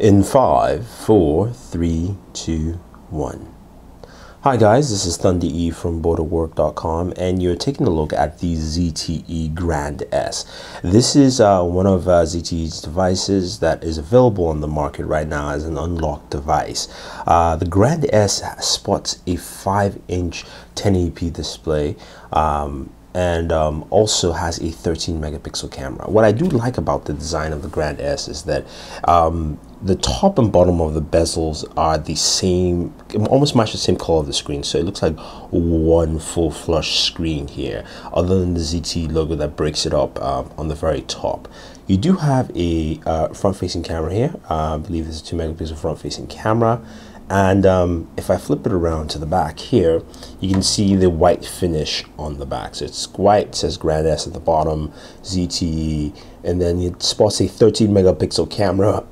In 5, 4, 3, 2, 1. Hi guys, this is Thunder E from Booredatwork.com, and you're taking a look at the ZTE Grand S. This is one of ZTE's devices that is available on the market right now as an unlocked device. The Grand S sports a 5-inch 1080p display and also has a 13 megapixel camera. What I do like about the design of the Grand S is that the top and bottom of the bezels are the same, almost match the same color of the screen, so it looks like one full flush screen here, other than the ZTE logo that breaks it up on the very top. You do have a front-facing camera here. I believe this is a 2 megapixel front-facing camera. And if I flip it around to the back here, you can see the white finish on the back. So it's white, it says Grand S at the bottom, ZTE, and then it spots a 13 megapixel camera,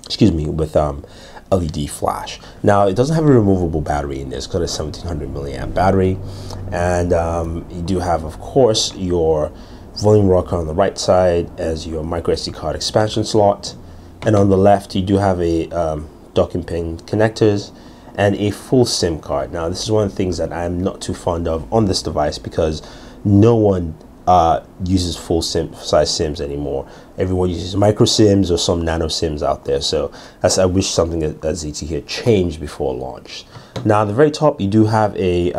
excuse me, with LED flash. Now, it doesn't have a removable battery in this, it's got a 1700 milliamp battery. And you do have, of course, your volume rocker on the right side as your micro SD card expansion slot. And on the left, you do have a docking pin connectors and a full SIM card. Now, this is one of the things that I'm not too fond of on this device because no one uses full size SIMs anymore. Everyone uses micro SIMs or some nano SIMs out there. So I wish something that ZTE had changed before launch. Now, at the very top, you do have a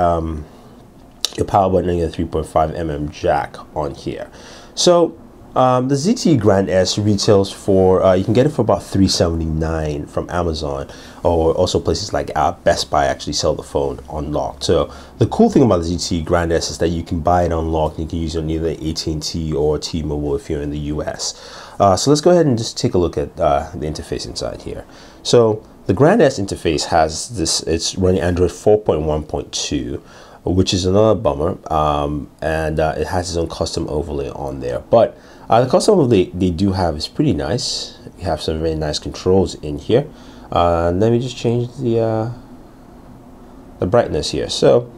your power button and your 3.5mm jack on here. So the ZTE Grand S retails for, you can get it for about $379 from Amazon, or also places like Best Buy actually sell the phone unlocked. So the cool thing about the ZTE Grand S is that you can buy it unlocked and you can use it on either AT&T or T-Mobile if you're in the US. So let's go ahead and just take a look at the interface inside here. So the Grand S interface has this, it's running Android 4.1.2, which is another bummer, and it has its own custom overlay on there. But the custom overlay they do have is pretty nice. You have some very nice controls in here. Let me just change the brightness here. So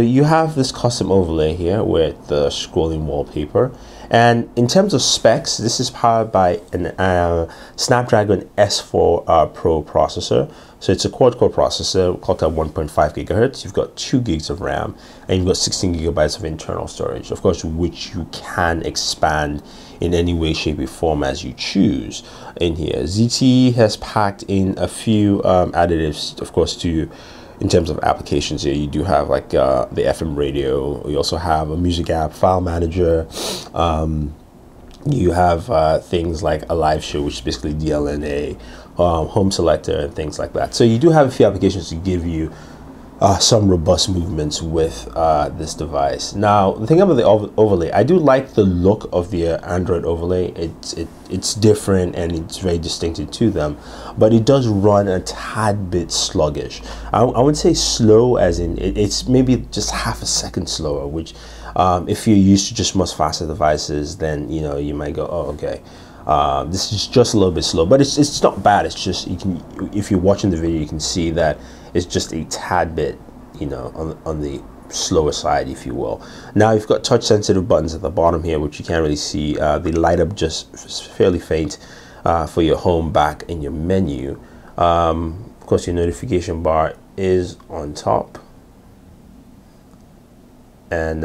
you have this custom overlay here with the scrolling wallpaper. And in terms of specs, this is powered by an Snapdragon S4 Pro processor. So it's a quad-core processor clocked at 1.5 gigahertz. You've got 2 gigs of RAM, and you've got 16 gigabytes of internal storage, of course, which you can expand in any way, shape, or form as you choose in here. ZTE has packed in a few additives, of course, in terms of applications here. You do have like the FM radio. You also have a music app, file manager. You have things like a live show, which is basically DLNA, home selector, and things like that. So you do have a few applications to give you some robust movements with this device. Now, the thing about the overlay, I do like the look of the Android overlay. It's different and it's very distinctive to them, but it does run a tad bit sluggish. I would say slow, as in it's maybe just half a second slower, which if you're used to just much faster devices, then you might go, oh, okay. This is just a little bit slow, but it's not bad. It's just, if you're watching the video, you can see that it's just a tad bit, on the slower side, if you will. Now you've got touch sensitive buttons at the bottom here, which you can't really see. They light up just fairly faint for your home, back, and your menu. Of course, your notification bar is on top. And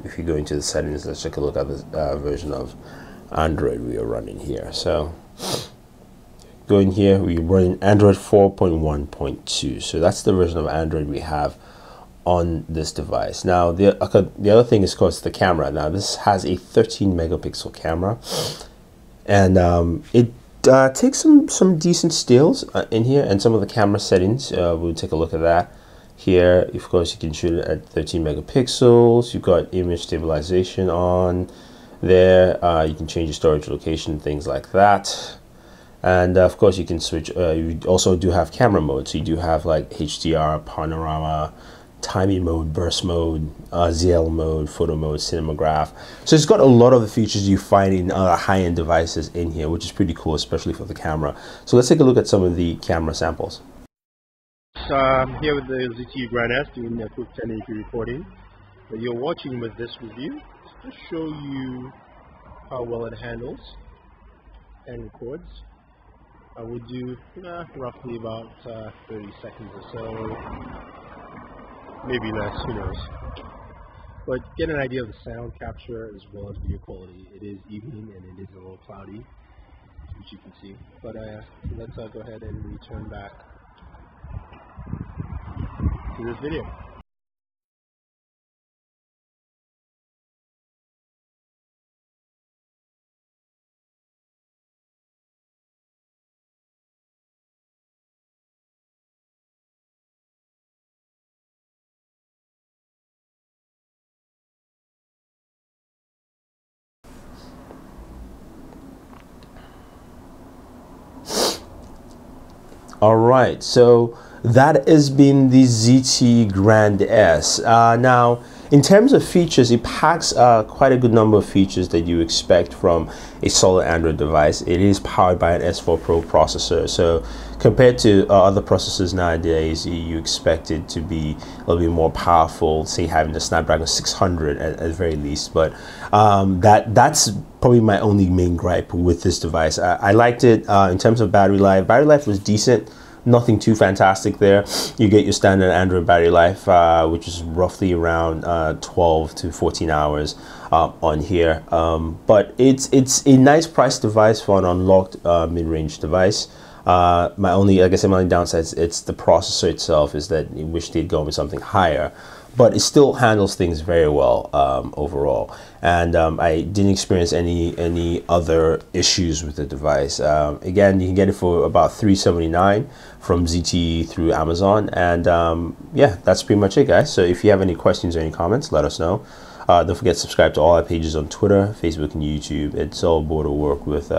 if you go into the settings, let's take a look at the version of Android we are running here. So go in here, we're running Android 4.1.2. so that's the version of Android we have on this device. Now the other thing is, of course, the camera. Now this has a 13 megapixel camera, and it takes some decent stills in here, and some of the camera settings, we'll take a look at that here. Of course, you can shoot it at 13 megapixels. You've got image stabilization on there. You can change your storage location, things like that. And of course, you can switch. You also do have camera mode, so you do have like HDR, panorama, timing mode, burst mode, ZL mode, photo mode, cinematograph. So it's got a lot of the features you find in other high-end devices in here, which is pretty cool, especially for the camera. So let's take a look at some of the camera samples. I'm here with the ZTE Grand S doing a quick 1080p recording that you're watching with this review, to show you how well it handles and records. I would do roughly about 30 seconds or so, maybe less, who knows. But get an idea of the sound capture as well as video quality. It is evening and it is a little cloudy, which you can see. But let's go ahead and return back to this video. All right, so that has been the ZTE Grand S. Now, in terms of features, it packs quite a good number of features that you expect from a solid Android device. It is powered by an S4 Pro processor, so compared to other processors nowadays, you expect it to be a little bit more powerful, say having the Snapdragon 600 at the very least. But that's probably my only main gripe with this device. I liked it in terms of battery life. Battery life was decent. Nothing too fantastic there. You get your standard Android battery life, which is roughly around 12 to 14 hours on here. But it's a nice price device for an unlocked mid-range device. My only downside it's the processor itself, is that I wish they'd go with something higher. But it still handles things very well overall, and I didn't experience any other issues with the device. Again, you can get it for about $379 from ZTE through Amazon, and yeah, that's pretty much it, guys. So if you have any questions or any comments, let us know. Don't forget to subscribe to all our pages on Twitter, Facebook, and YouTube. It's all Booredatwork with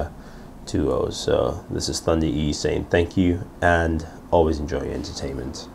2 O's. So this is Thunder E saying thank you, and always enjoy your entertainment.